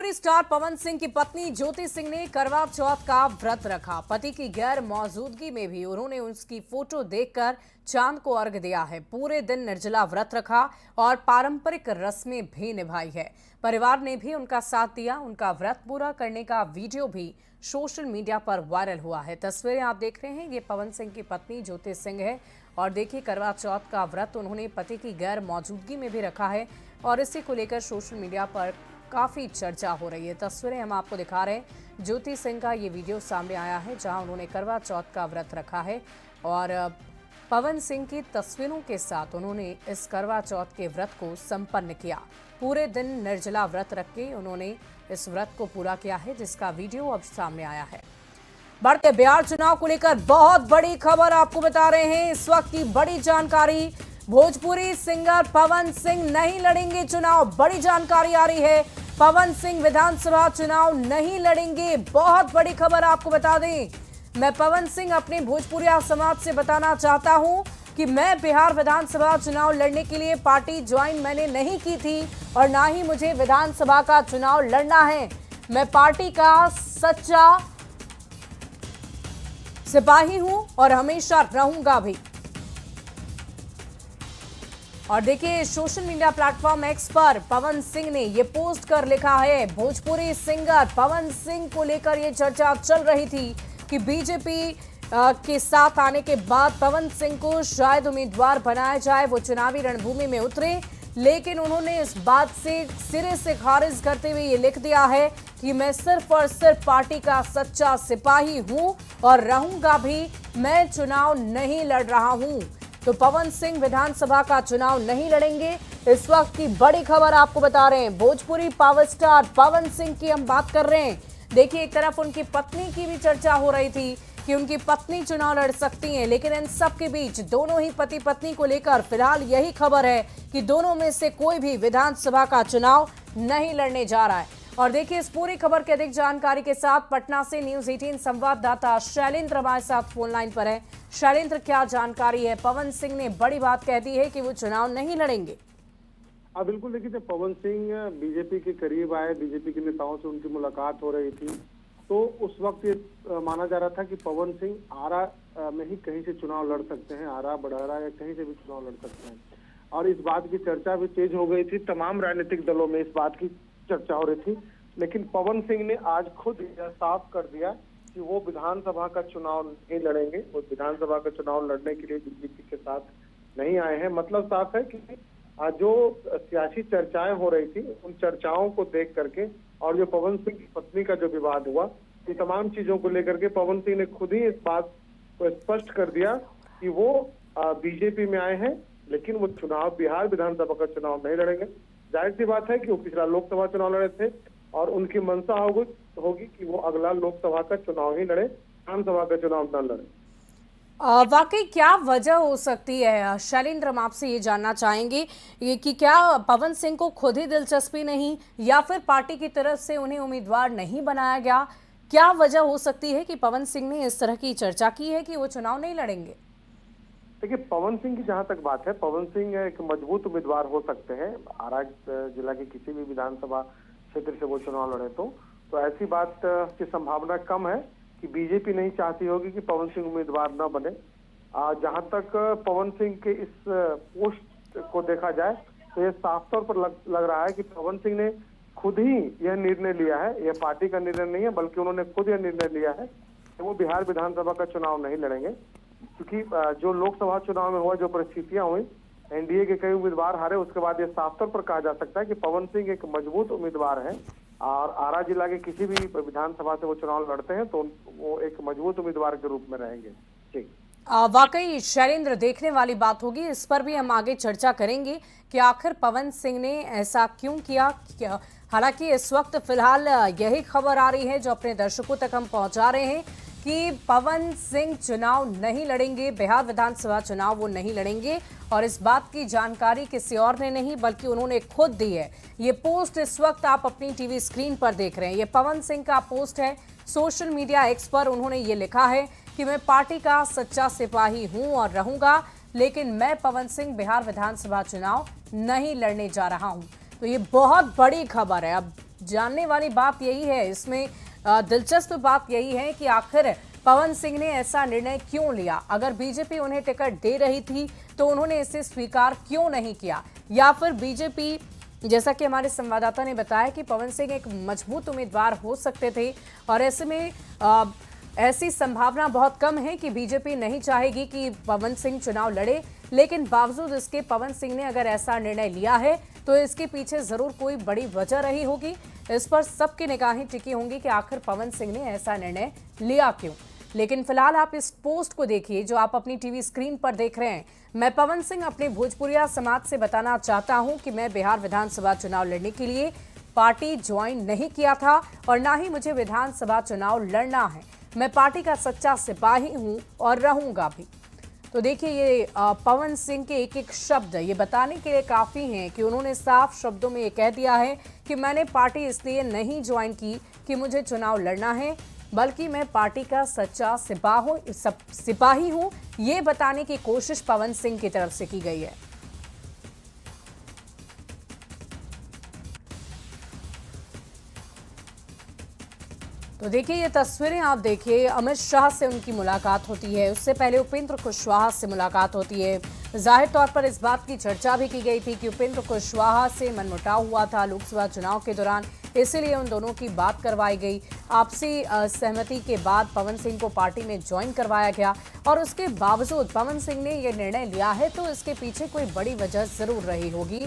Bhojpuri star Pawan Singh की पत्नी ज्योति सिंह ने करवा चौथ का व्रत रखा। पति की गैर मौजूदगी में भी उन्होंने उसकी फोटो देखकर चांद को अर्घ दिया है। पूरे दिन निर्जला व्रत रखा और पारंपरिक रस्में भी निभाई है। परिवार ने भी उनका साथ दिया। उनका व्रत पूरा करने का वीडियो भी सोशल मीडिया पर वायरल हुआ है। तस्वीरें आप देख रहे हैं, ये पवन सिंह की पत्नी ज्योति सिंह है और देखिए करवा चौथ का व्रत उन्होंने पति की गैर मौजूदगी में भी रखा है और इसी को लेकर सोशल मीडिया पर काफी चर्चा हो रही है। तस्वीरें हम आपको दिखा रहे हैं। ज्योति सिंह का ये वीडियो सामने आया है जहां उन्होंने करवा चौथ का व्रत रखा है और पवन सिंह की तस्वीरों के साथ उन्होंने इस करवा चौथ के व्रत को संपन्न किया। पूरे दिन निर्जला व्रत रख के उन्होंने इस व्रत को पूरा किया है, जिसका वीडियो अब सामने आया है। बढ़ते बिहार चुनाव को लेकर बहुत बड़ी खबर आपको बता रहे हैं। इस वक्त की बड़ी जानकारी, भोजपुरी सिंगर पवन सिंह नहीं लड़ेंगे चुनाव। बड़ी जानकारी आ रही है, पवन सिंह विधानसभा चुनाव नहीं लड़ेंगे। बहुत बड़ी खबर आपको बता दें, मैं पवन सिंह अपने भोजपुरिया समाज से बताना चाहता हूं कि मैं बिहार विधानसभा चुनाव लड़ने के लिए पार्टी ज्वाइन मैंने नहीं की थी और ना ही मुझे विधानसभा का चुनाव लड़ना है। मैं पार्टी का सच्चा सिपाही हूं और हमेशा रहूंगा भी। और देखिए सोशल मीडिया प्लेटफॉर्म एक्स पर पवन सिंह ने ये पोस्ट कर लिखा है। भोजपुरी सिंगर पवन सिंह को लेकर ये चर्चा चल रही थी कि बीजेपी के साथ आने के बाद पवन सिंह को शायद उम्मीदवार बनाया जाए, वो चुनावी रणभूमि में उतरे, लेकिन उन्होंने इस बात से सिरे से खारिज करते हुए ये लिख दिया है कि मैं सिर्फ और सिर्फ पार्टी का सच्चा सिपाही हूं और रहूंगा भी। मैं चुनाव नहीं लड़ रहा हूं। तो पवन सिंह विधानसभा का चुनाव नहीं लड़ेंगे। इस वक्त की बड़ी खबर आपको बता रहे हैं। भोजपुरी पावर स्टार पवन सिंह की हम बात कर रहे हैं। देखिए एक तरफ उनकी पत्नी की भी चर्चा हो रही थी कि उनकी पत्नी चुनाव लड़ सकती हैं, लेकिन इन सब के बीच दोनों ही पति पत्नी को लेकर फिलहाल यही खबर है कि दोनों में से कोई भी विधानसभा का चुनाव नहीं लड़ने जा रहा है। और देखिए इस पूरी खबर की अधिक जानकारी के साथ पटना से न्यूज 18 संवाददाता शैलेंद्र हमारे साथ फोन लाइन पर है। शैलेंद्र, क्या जानकारी है? पवन सिंह ने बड़ी बात कह दी है कि वो चुनाव नहीं लड़ेंगे। हाँ बिल्कुल, देखिए पवन सिंह बीजेपी के करीब आए, बीजेपी के नेताओं से उनकी मुलाकात हो रही थी, तो उस वक्त ये माना जा रहा था कि पवन सिंह आरा में ही कहीं से चुनाव लड़ सकते हैं, आरा बड़हरा या कहीं से भी चुनाव लड़ सकते हैं। और इस बात की चर्चा भी तेज हो गई थी, तमाम राजनीतिक दलों में इस बात की चर्चा हो रही थी। लेकिन पवन सिंह ने आज खुद यह साफ कर दिया कि वो विधानसभा का चुनाव नहीं लड़ेंगे। वो विधानसभा का चुनाव लड़ने के लिए बीजेपी के साथ नहीं आए हैं। मतलब साफ है कि जो सियासी चर्चाएं हो रही थी, उन चर्चाओं को देख करके और जो पवन सिंह की पत्नी का जो विवाद हुआ, ये तमाम चीजों को लेकर के पवन सिंह ने खुद ही इस बात को स्पष्ट कर दिया कि वो बीजेपी में आए हैं, लेकिन वो चुनाव बिहार विधानसभा का चुनाव नहीं लड़ेंगे। जाहिर सी बात है कि वो पिछला लोकसभा चुनाव लड़े थे और उनकी मंशा होगी कि वो अगला लोकसभा का चुनाव ही लड़े, विधानसभा का चुनाव न लड़े। वाकई क्या वजह हो सकती है शैलेंद्र? हम आपसे ये जानना चाहेंगे कि क्या पवन सिंह को खुद ही दिलचस्पी नहीं या फिर पार्टी की तरफ से उन्हें उम्मीदवार नहीं बनाया गया? क्या वजह हो सकती है कि पवन सिंह ने इस तरह की चर्चा की है कि वो चुनाव नहीं लड़ेंगे? देखिए पवन सिंह की जहां तक बात है, पवन सिंह एक मजबूत उम्मीदवार हो सकते हैं। आरा जिला के किसी भी विधानसभा क्षेत्र से वो चुनाव लड़े तो ऐसी बात की संभावना कम है कि बीजेपी नहीं चाहती होगी कि पवन सिंह उम्मीदवार न बने। जहां तक पवन सिंह के इस पोस्ट को देखा जाए तो ये साफ तौर पर लग रहा है कि पवन सिंह ने खुद ही यह निर्णय लिया है। यह पार्टी का निर्णय नहीं है, बल्कि उन्होंने खुद यह निर्णय लिया है कि वो बिहार विधानसभा का चुनाव नहीं लड़ेंगे। क्योंकि जो लोकसभा चुनाव में हुआ, जो परिस्थितियां हुई, एनडीए के कई उम्मीदवार हारे, उसके बाद ये साफ तौर पर कहा जा सकता है कि पवन सिंह एक मजबूत उम्मीदवार है और आरा जिला के किसी भी विधानसभा से वो चुनाव लड़ते हैं तो वो एक मजबूत उम्मीदवार के रूप में रहेंगे। जी वाकई शैलेंद्र, देखने वाली बात होगी। इस पर भी हम आगे चर्चा करेंगे कि आखिर पवन सिंह ने ऐसा क्यों किया। हालांकि इस वक्त फिलहाल यही खबर आ रही है जो अपने दर्शकों तक हम पहुंचा रहे हैं कि पवन सिंह चुनाव नहीं लड़ेंगे, बिहार विधानसभा चुनाव वो नहीं लड़ेंगे। और इस बात की जानकारी किसी और ने नहीं बल्कि उन्होंने खुद दी है। ये पोस्ट इस वक्त आप अपनी टीवी स्क्रीन पर देख रहे हैं, ये पवन सिंह का पोस्ट है। सोशल मीडिया एक्स पर उन्होंने ये लिखा है कि मैं पार्टी का सच्चा सिपाही हूं और रहूंगा, लेकिन मैं पवन सिंह बिहार विधानसभा चुनाव नहीं लड़ने जा रहा हूं। तो ये बहुत बड़ी खबर है। अब जानने वाली बात यही है, इसमें दिलचस्प बात यही है कि आखिर पवन सिंह ने ऐसा निर्णय क्यों लिया। अगर बीजेपी उन्हें टिकट दे रही थी तो उन्होंने इसे स्वीकार क्यों नहीं किया, या फिर बीजेपी, जैसा कि हमारे संवाददाता ने बताया कि पवन सिंह एक मजबूत उम्मीदवार हो सकते थे और ऐसे में ऐसी संभावना बहुत कम है कि बीजेपी नहीं चाहेगी कि पवन सिंह चुनाव लड़े, लेकिन बावजूद इसके पवन सिंह ने अगर ऐसा निर्णय लिया है तो इसके पीछे जरूर कोई बड़ी वजह रही होगी। इस पर सबकी निगाहें टिकी होंगी कि आखिर पवन सिंह ने ऐसा निर्णय लिया क्यों। लेकिन फिलहाल आप इस पोस्ट को देखिए जो आप अपनी टीवी स्क्रीन पर देख रहे हैं। मैं पवन सिंह अपने भोजपुरिया समाज से बताना चाहता हूं कि मैं बिहार विधानसभा चुनाव लड़ने के लिए पार्टी ज्वाइन नहीं किया था और ना ही मुझे विधानसभा चुनाव लड़ना है। मैं पार्टी का सच्चा सिपाही हूं और रहूंगा भी। तो देखिए, ये पवन सिंह के एक एक शब्द ये बताने के लिए काफ़ी हैं कि उन्होंने साफ शब्दों में ये कह दिया है कि मैंने पार्टी इसलिए नहीं ज्वाइन की कि मुझे चुनाव लड़ना है, बल्कि मैं पार्टी का सच्चा सिपाही हूं। ये बताने की कोशिश पवन सिंह की तरफ से की गई है। तो देखिए, ये तस्वीरें आप देखिए, अमित शाह से उनकी मुलाकात होती है, उससे पहले उपेंद्र कुशवाहा से मुलाकात होती है। जाहिर तौर पर इस बात की चर्चा भी की गई थी कि उपेंद्र कुशवाहा से मनमुटाव हुआ था लोकसभा चुनाव के दौरान, इसीलिए उन दोनों की बात करवाई गई। आपसी सहमति के बाद पवन सिंह को पार्टी में ज्वाइन करवाया गया और उसके बावजूद पवन सिंह ने यह निर्णय लिया है तो इसके पीछे कोई बड़ी वजह जरूर रही होगी।